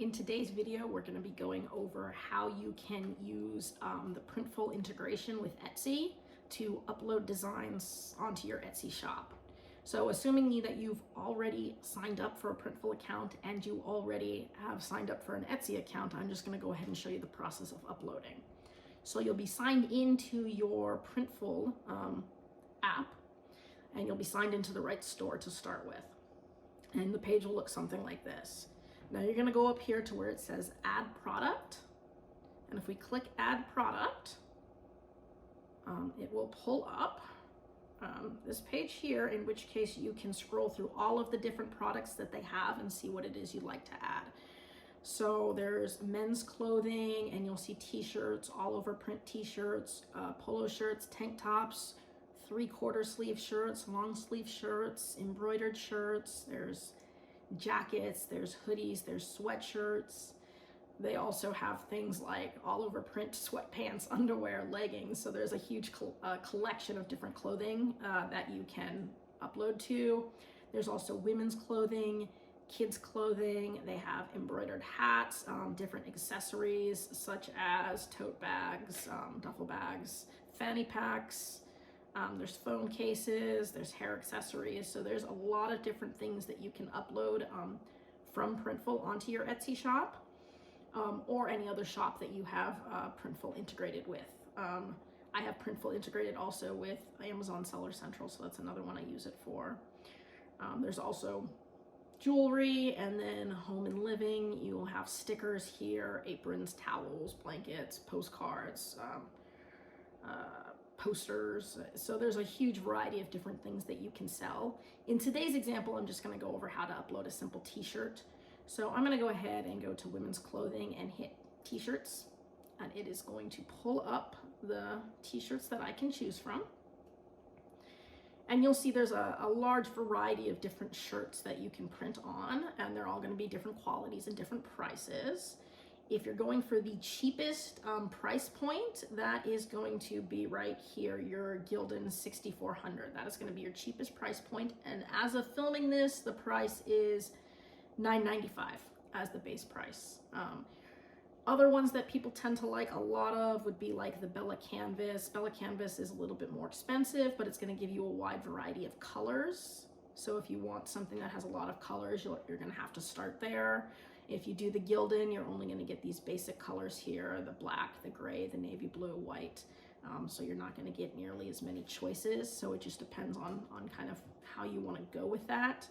In today's video, we're going to be going over how you can use the Printful integration with Etsy to upload designs onto your Etsy shop. So assuming that you've already signed up for a Printful account and you already have signed up for an Etsy account, I'm just going to go ahead and show you the process of uploading. So you'll be signed into your Printful app, and you'll be signed into the right store to start with. And the page will look something like this. Now you're going to go up here to where it says add product, and if we click add product, it will pull up this page here, in which case you can scroll through all of the different products that they have and see what it is you'd like to add. So there's men's clothing, and you'll see t-shirts, all over print t-shirts, polo shirts, tank tops, 3/4 sleeve shirts, long sleeve shirts, embroidered shirts, there's jackets, there's hoodies, there's sweatshirts. They also have things like all over print sweatpants, underwear, leggings. So there's a huge collection of different clothing that you can upload to. There's also women's clothing, kids clothing. They have embroidered hats, different accessories such as tote bags, duffel bags, fanny packs. There's phone cases, there's hair accessories. So there's a lot of different things that you can upload from Printful onto your Etsy shop, or any other shop that you have Printful integrated with. I have Printful integrated also with Amazon Seller Central, so that's another one I use it for. There's also jewelry, and then home and living. You'll have stickers here, aprons, towels, blankets, postcards, posters. So there's a huge variety of different things that you can sell. In today's example, I'm just going to go over how to upload a simple t-shirt. So I'm going to go ahead and go to women's clothing and hit t-shirts, and it is going to pull up the t-shirts that I can choose from. And you'll see there's a large variety of different shirts that you can print on, and they're all going to be different qualities and different prices. If you're going for the cheapest price point, that is going to be right here, your Gildan 6400. That is going to be your cheapest price point. And as of filming this, the price is $9.95 as the base price. Other ones that people tend to like a lot of would be like the Bella Canvas. Bella Canvas is a little bit more expensive, but it's going to give you a wide variety of colors. So if you want something that has a lot of colors, you're going to have to start there. If you do the Gildan, you're only going to get these basic colors here, the black, the gray, the navy blue, white. So you're not going to get nearly as many choices. So it just depends on kind of how you want to go with that.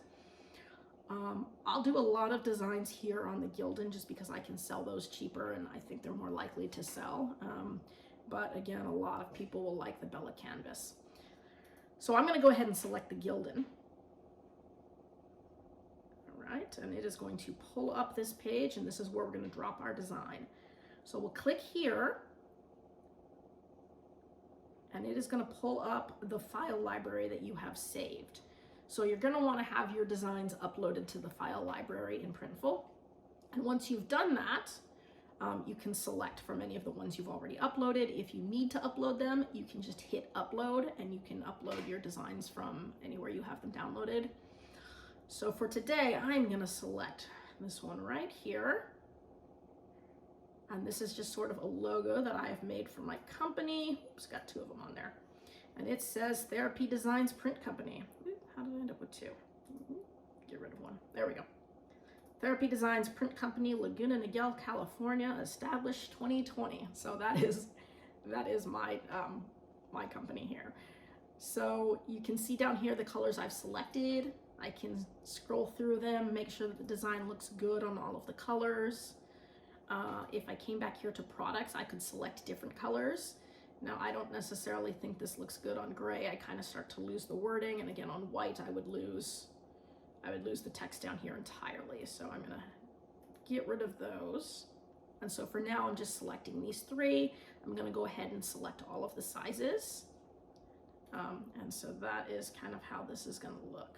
I'll do a lot of designs here on the Gildan just because I can sell those cheaper, and I think they're more likely to sell. But again, a lot of people will like the Bella Canvas. So I'm going to go ahead and select the Gildan. Right, and it is going to pull up this page, and this is where we're going to drop our design. So we'll click here, and it is going to pull up the file library that you have saved. So you're going to want to have your designs uploaded to the file library in Printful. And once you've done that, you can select from any of the ones you've already uploaded. If you need to upload them, you can just hit upload, and you can upload your designs from anywhere you have them downloaded. So for today, I'm going to select this one right here. And this is just sort of a logo that I have made for my company. Oops, got two of them on there. And it says Therapy Designs Print Company. Oop, how did I end up with two? Get rid of one. There we go. Therapy Designs Print Company, Laguna Niguel, California, established 2020. So that is my my company here. So you can see down here the colors I've selected. I can scroll through them, make sure that the design looks good on all of the colors. If I came back here to products, I could select different colors. Now, I don't necessarily think this looks good on gray. I kind of start to lose the wording, and again, on white, I would lose the text down here entirely. So I'm gonna get rid of those. And so for now, I'm just selecting these three. I'm gonna go ahead and select all of the sizes. And so that is kind of how this is gonna look.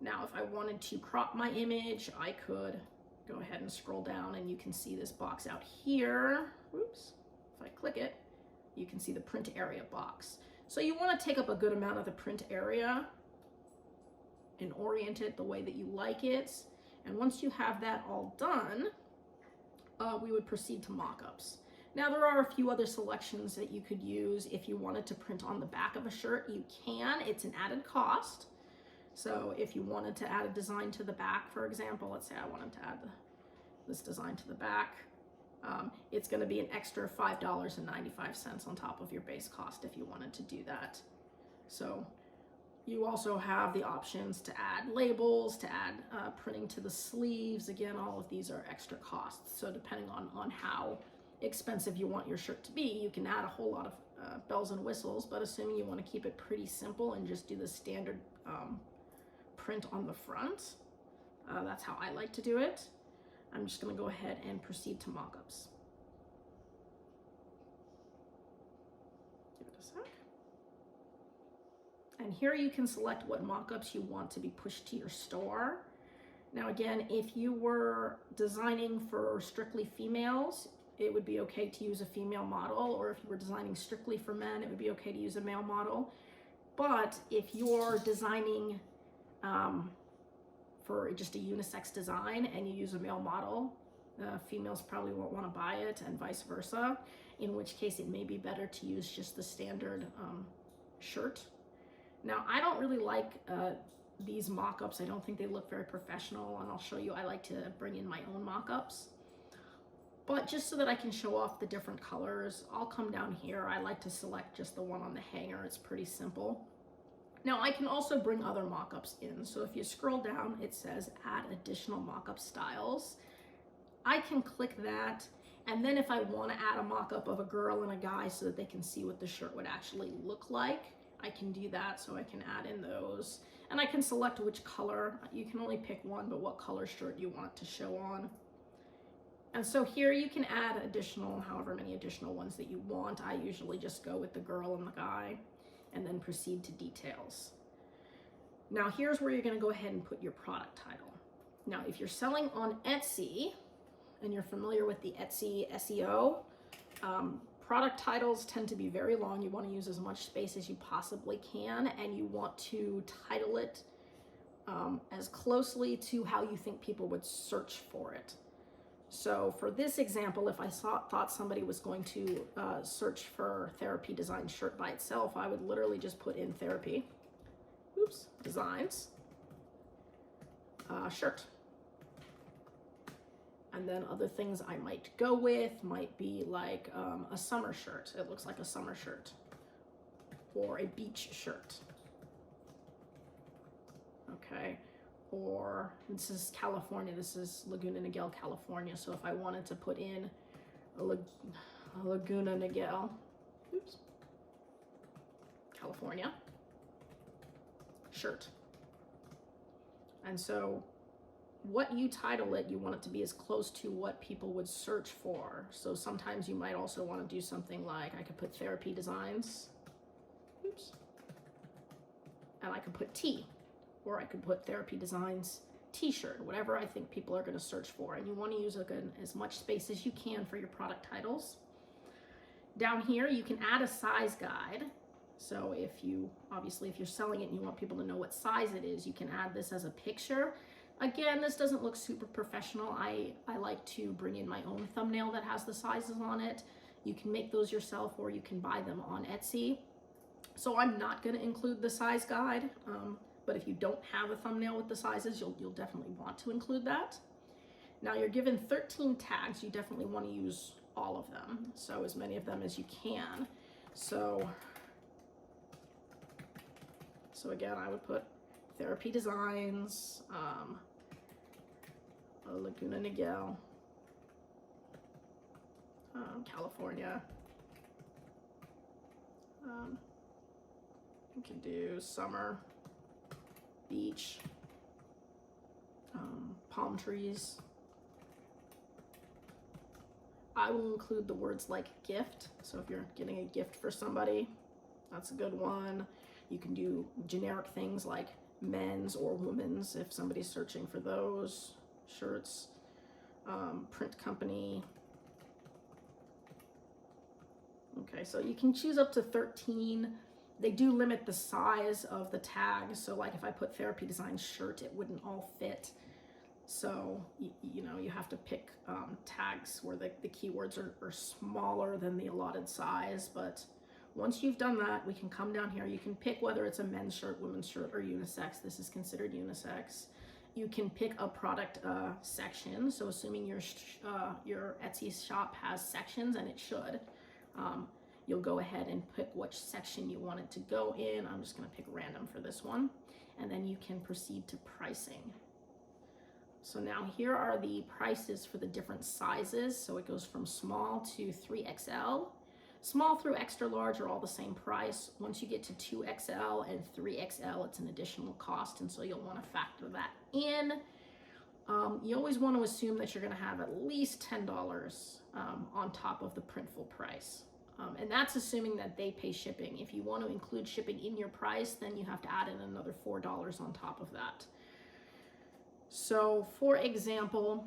Now, if I wanted to crop my image, I could go ahead and scroll down, and you can see this box out here. Oops, if I click it, you can see the print area box. So you want to take up a good amount of the print area and orient it the way that you like it. And once you have that all done, we would proceed to mockups. Now there are a few other selections that you could use if you wanted to print on the back of a shirt. You can, it's an added cost. So if you wanted to add a design to the back, for example, let's say I wanted to add this design to the back, it's going to be an extra $5.95 on top of your base cost if you wanted to do that. So you also have the options to add labels, to add printing to the sleeves. Again, all of these are extra costs. So depending on how expensive you want your shirt to be, you can add a whole lot of bells and whistles, but assuming you want to keep it pretty simple and just do the standard print on the front, that's how I like to do it. I'm just going to go ahead and proceed to mockups. Give it a sec. And here you can select what mockups you want to be pushed to your store. Now again, if you were designing for strictly females, it would be okay to use a female model, or if you were designing strictly for men, it would be okay to use a male model. But if you're designing for just a unisex design and you use a male model, females probably won't want to buy it, and vice versa, in which case it may be better to use just the standard shirt. Now, I don't really like these mock-ups. I don't think they look very professional, and I'll show you, I like to bring in my own mock-ups. But just so that I can show off the different colors, I'll come down here. I like to select just the one on the hanger. It's pretty simple. Now, I can also bring other mock-ups in. So if you scroll down, it says add additional mock-up styles. I can click that, and then if I want to add a mock-up of a girl and a guy so that they can see what the shirt would actually look like, I can do that. So I can add in those, and I can select which color. You can only pick one, but what color shirt you want to show on. And so here you can add additional, however many additional ones that you want. I usually just go with the girl and the guy, and then proceed to details. Now here's where you're going to go ahead and put your product title. Now if you're selling on Etsy and you're familiar with the Etsy SEO, product titles tend to be very long. You want to use as much space as you possibly can, and you want to title it as closely to how you think people would search for it. So for this example, if I thought somebody was going to search for therapy design shirt by itself, I would literally just put in therapy, designs, shirt. And then other things I might go with might be like a summer shirt. It looks like a summer shirt, or a beach shirt. Okay. Or this is California, this is Laguna Niguel, California. So if I wanted to put in a Laguna Niguel, California shirt. And so what you title it, you want it to be as close to what people would search for. So sometimes you might also want to do something like, I could put therapy designs, and I could put T. Or I could put therapy designs t-shirt, whatever I think people are going to search for. And you want to use as much space as you can for your product titles. Down here, you can add a size guide. So if you're selling it and you want people to know what size it is, you can add this as a picture. Again, this doesn't look super professional. I like to bring in my own thumbnail that has the sizes on it. You can make those yourself, or you can buy them on Etsy. So I'm not going to include the size guide. But if you don't have a thumbnail with the sizes, you'll definitely want to include that. Now you're given 13 tags. You definitely want to use all of them. So as many of them as you can. So again, I would put therapy designs, Laguna Niguel, California. You can do summer, beach, palm trees. I will include the words like gift. So if you're getting a gift for somebody, that's a good one. You can do generic things like men's or women's if somebody's searching for those shirts. Print company. Okay, so you can choose up to 13. They do limit the size of the tag. So like if I put therapy design shirt, it wouldn't all fit. So, you know, you have to pick tags where the keywords are smaller than the allotted size. But once you've done that, we can come down here. You can pick whether it's a men's shirt, women's shirt, or unisex. This is considered unisex. You can pick a product section. So assuming your Etsy shop has sections, and it should, you'll go ahead and pick which section you want it to go in. I'm just going to pick random for this one. And then you can proceed to pricing. So now here are the prices for the different sizes. So it goes from small to 3XL. Small through extra large are all the same price. Once you get to 2XL and 3XL, it's an additional cost, and so you'll want to factor that in. You always want to assume that you're going to have at least $10 on top of the Printful price. And that's assuming that they pay shipping. If you want to include shipping in your price, then you have to add in another $4 on top of that. So for example,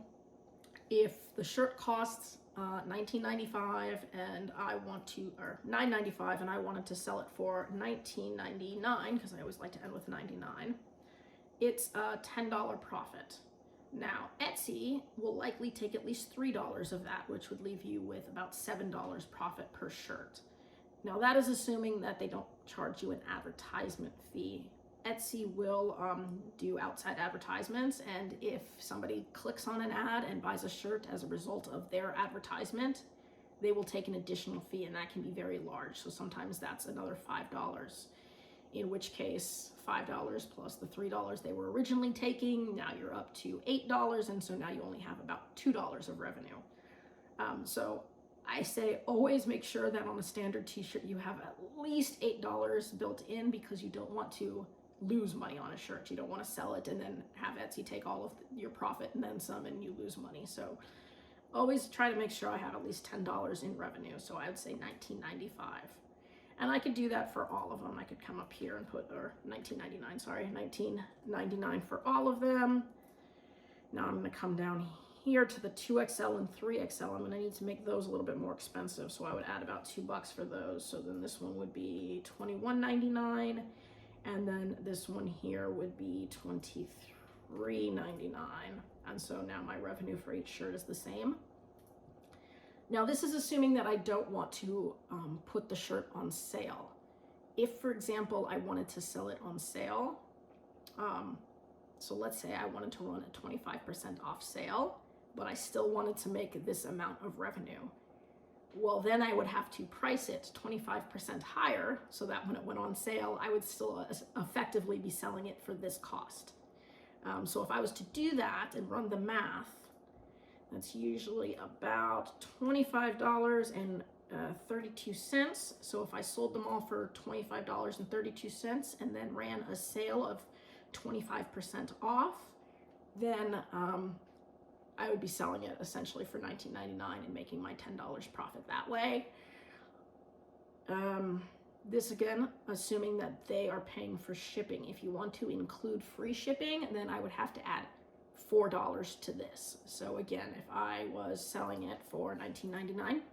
if the shirt costs $19.95 and I want to, or $9.95, and I wanted to sell it for $19.99, because I always like to end with 99, it's a $10 profit. Now, Etsy will likely take at least $3 of that, which would leave you with about $7 profit per shirt. Now, that is assuming that they don't charge you an advertisement fee. Etsy will do outside advertisements, and if somebody clicks on an ad and buys a shirt as a result of their advertisement, they will take an additional fee, and that can be very large. So sometimes that's another $5, in which case $5 plus the $3 they were originally taking, now you're up to $8, and so now you only have about $2 of revenue. So I say always make sure that on a standard t-shirt you have at least $8 built in, because you don't want to lose money on a shirt. You don't want to sell it and then have Etsy take all of your profit and then some, and you lose money. So always try to make sure I have at least $10 in revenue. So I would say $19.95. And I could do that for all of them. I could come up here and put, or $19.99, sorry, $19.99 for all of them. Now I'm going to come down here to the 2XL and 3XL. I'm going to need to make those a little bit more expensive. So I would add about $2 for those. So then this one would be $21.99. And then this one here would be $23.99. And so now my revenue for each shirt is the same. Now this is assuming that I don't want to put the shirt on sale. If, for example, I wanted to sell it on sale, so let's say I wanted to run a 25% off sale, but I still wanted to make this amount of revenue. Well, then I would have to price it 25% higher so that when it went on sale, I would still effectively be selling it for this cost. So if I was to do that and run the math, that's usually about $25.32. So if I sold them all for $25.32 and then ran a sale of 25% off, then I would be selling it essentially for $19.99 and making my $10 profit that way. This again, assuming that they are paying for shipping. If you want to include free shipping, then I would have to add $4 to this. So again, if I was selling it for $19.99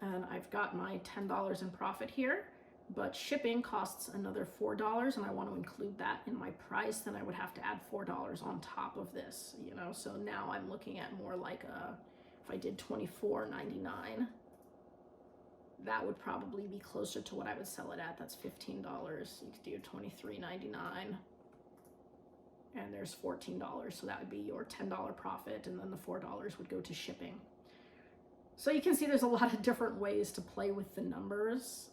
and I've got my $10 in profit here, but shipping costs another $4 and I want to include that in my price, then I would have to add $4 on top of this, you know. So now I'm looking at more like if I did $24.99, that would probably be closer to what I would sell it at. That's $15. You could do $23.99 and there's $14. So that would be your $10 profit, and then the $4 would go to shipping. So you can see there's a lot of different ways to play with the numbers.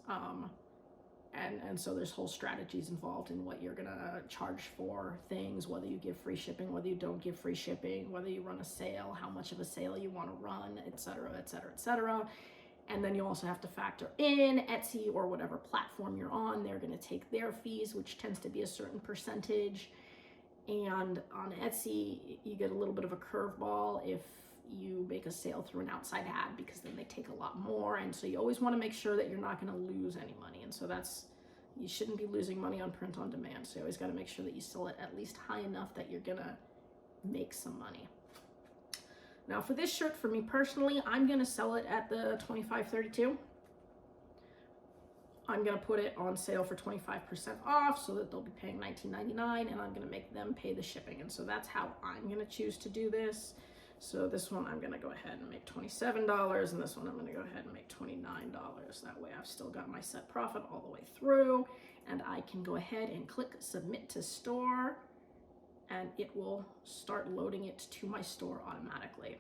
And so there's whole strategies involved in what you're gonna charge for things, whether you give free shipping, whether you don't give free shipping, whether you run a sale, how much of a sale you wanna run, et cetera, et cetera, et cetera. And then you also have to factor in Etsy or whatever platform you're on. They're gonna take their fees, which tends to be a certain percentage. And on Etsy, you get a little bit of a curveball if you make a sale through an outside ad, because then they take a lot more. And so you always want to make sure that you're not going to lose any money. And so you shouldn't be losing money on print on demand. So you always got to make sure that you sell it at least high enough that you're going to make some money. Now for this shirt, for me personally, I'm going to sell it at the $25.32. I'm gonna put it on sale for 25% off so that they'll be paying $19.99, and I'm gonna make them pay the shipping. And so that's how I'm gonna choose to do this. So this one I'm gonna go ahead and make $27, and this one I'm gonna go ahead and make $29. That way I've still got my set profit all the way through, and I can go ahead and click submit to store, and it will start loading it to my store automatically.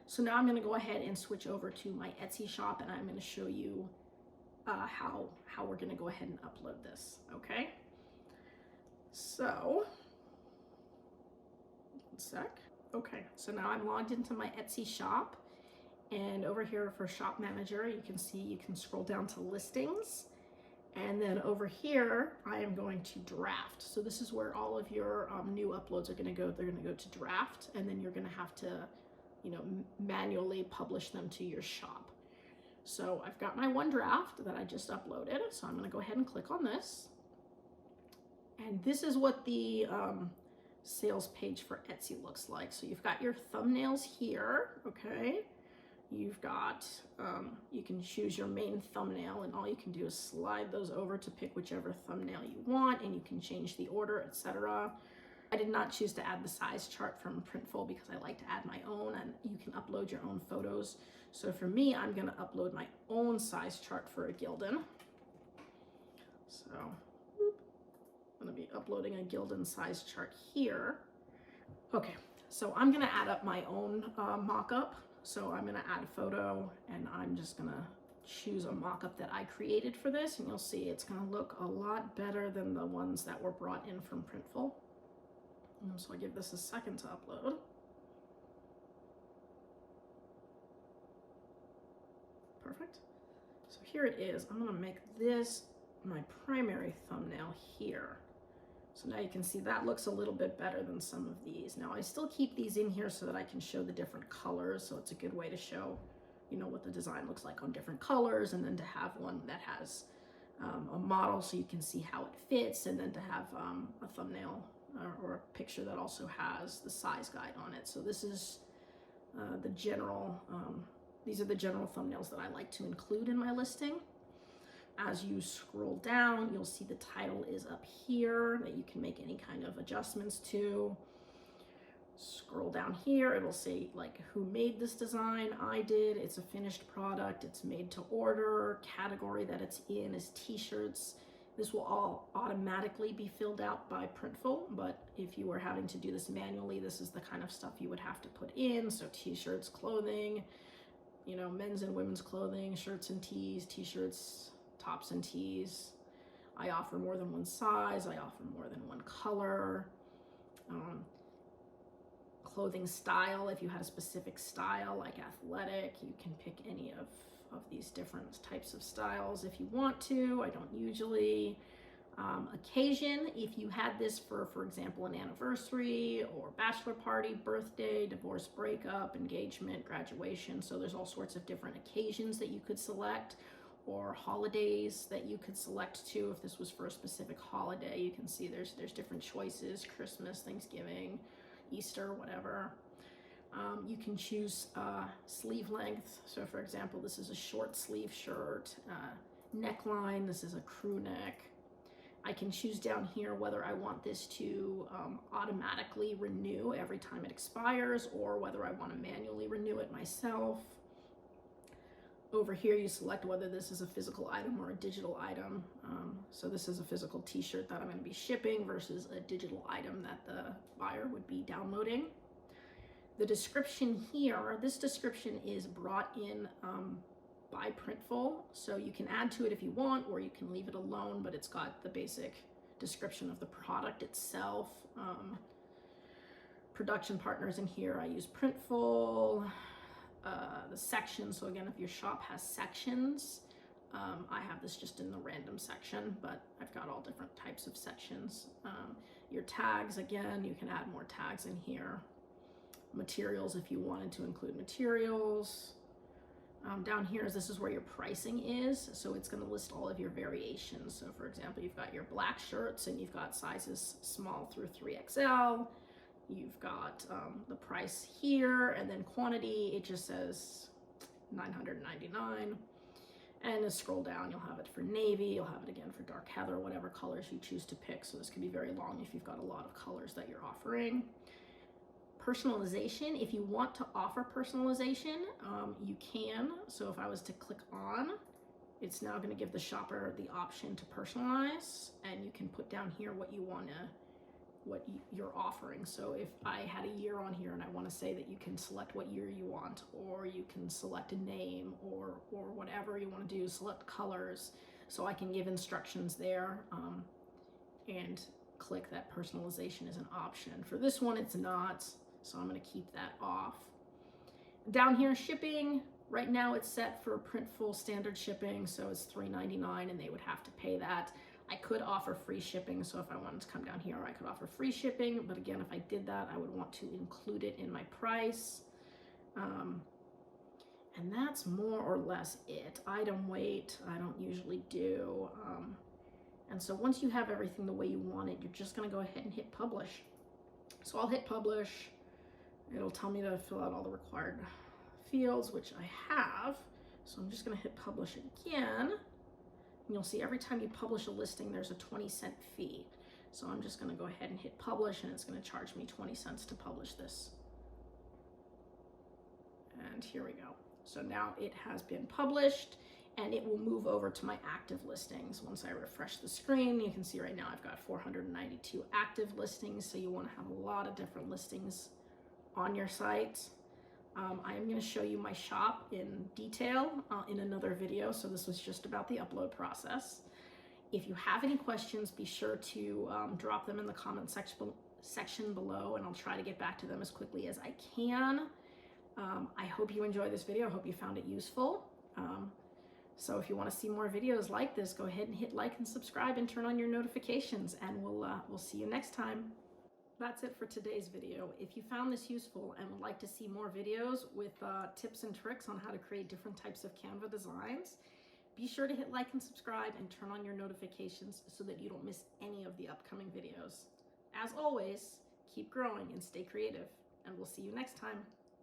So now I'm gonna go ahead and switch over to my Etsy shop, and I'm gonna show you how we're gonna go ahead and upload this, okay? So, one sec. Okay, so now I'm logged into my Etsy shop, and over here for shop manager, you can see you can scroll down to listings, and then over here, I am going to draft. So this is where all of your new uploads are gonna go. They're gonna go to draft, and then you're gonna have to, manually publish them to your shop. So I've got my one draft that I just uploaded. So I'm gonna go ahead and click on this. And this is what the sales page for Etsy looks like. So you've got your thumbnails here, okay? You've got, you can choose your main thumbnail, and all you can do is slide those over to pick whichever thumbnail you want, and you can change the order, etc. I did not choose to add the size chart from Printful because I like to add my own, and you can upload your own photos. So for me, I'm gonna upload my own size chart for a Gildan. So I'm gonna be uploading a Gildan size chart here. Okay, so I'm gonna add up my own mock-up. So I'm gonna add a photo, and I'm just gonna choose a mock-up that I created for this, and you'll see it's gonna look a lot better than the ones that were brought in from Printful. So I'll give this a second to upload. Perfect. So here it is. I'm gonna make this my primary thumbnail here. So now you can see that looks a little bit better than some of these. Now I still keep these in here so that I can show the different colors. So it's a good way to show, what the design looks like on different colors, and then to have one that has a model so you can see how it fits, and then to have a thumbnail or a picture that also has the size guide on it. So this is the general, these are the general thumbnails that I like to include in my listing. As you scroll down, you'll see the title is up here that you can make any kind of adjustments to. Scroll down here, it'll say like who made this design. I did. It's a finished product. It's made to order. Category that it's in is t-shirts. This will all automatically be filled out by Printful, but if you were having to do this manually, this is the kind of stuff you would have to put in. So t-shirts, clothing, men's and women's clothing, shirts and tees, t-shirts, tops and tees. I offer more than one size. I offer more than one color. Clothing style, if you had a specific style like athletic, you can pick any of these different types of styles if you want to. I don't usually. Occasion, if you had this for example, an anniversary or bachelor party, birthday, divorce, breakup, engagement, graduation. So there's all sorts of different occasions that you could select, or holidays that you could select too. If this was for a specific holiday, you can see there's different choices: Christmas, Thanksgiving, Easter, whatever. You can choose sleeve length. So for example, this is a short sleeve shirt. Neckline, this is a crew neck. I can choose down here whether I want this to automatically renew every time it expires, or whether I want to manually renew it myself. Over here, you select whether this is a physical item or a digital item. So this is a physical t-shirt that I'm going to be shipping versus a digital item that the buyer would be downloading. The description here, this description is brought in by Printful, so you can add to it if you want, or you can leave it alone, but it's got the basic description of the product itself. Production partners in here, I use Printful. The sections, so again, if your shop has sections, I have this just in the random section, but I've got all different types of sections. Your tags, again, you can add more tags in here. Materials, if you wanted to include materials. Down here, this is where your pricing is, so it's going to list all of your variations. So for example, you've got your black shirts, and you've got sizes small through 3XL. You've got the price here, and then quantity, it just says $9.99. And to scroll down, you'll have it for navy, you'll have it again for dark heather, whatever colors you choose to pick. So this could be very long if you've got a lot of colors that you're offering. Personalization, if you want to offer personalization, you can. So if I was to click on, it's now going to give the shopper the option to personalize, and you can put down here what you want to, what you're offering. So if I had a year on here and I want to say that you can select what year you want, or you can select a name, or whatever you want to do, select colors. So I can give instructions there and click that personalization is an option. For this one, it's not, so I'm going to keep that off. Down here, shipping, right now it's set for Printful standard shipping, so it's $3.99 and they would have to pay that. I could offer free shipping, so if I wanted to come down here, I could offer free shipping, but again, if I did that, I would want to include it in my price. And that's more or less it. Item weight, I don't usually do. And so once you have everything the way you want it, you're just gonna go ahead and hit publish. So I'll hit publish. It'll tell me to fill out all the required fields, which I have. So I'm just gonna hit publish again. And you'll see every time you publish a listing, there's a 20-cent fee. So I'm just gonna go ahead and hit publish, and it's gonna charge me 20 cents to publish this. And here we go. So now it has been published, and it will move over to my active listings. Once I refresh the screen, you can see right now I've got 492 active listings. So you wanna have a lot of different listings on your site. I am going to show you my shop in detail in another video. So this was just about the upload process. If you have any questions, be sure to drop them in the comment section below, and I'll try to get back to them as quickly as I can. I hope you enjoyed this video. I hope you found it useful. So if you want to see more videos like this, go ahead and hit like and subscribe and turn on your notifications, and we'll see you next time. That's it for today's video. If you found this useful and would like to see more videos with tips and tricks on how to create different types of Canva designs, be sure to hit like and subscribe and turn on your notifications so that you don't miss any of the upcoming videos. As always, keep growing and stay creative, and we'll see you next time.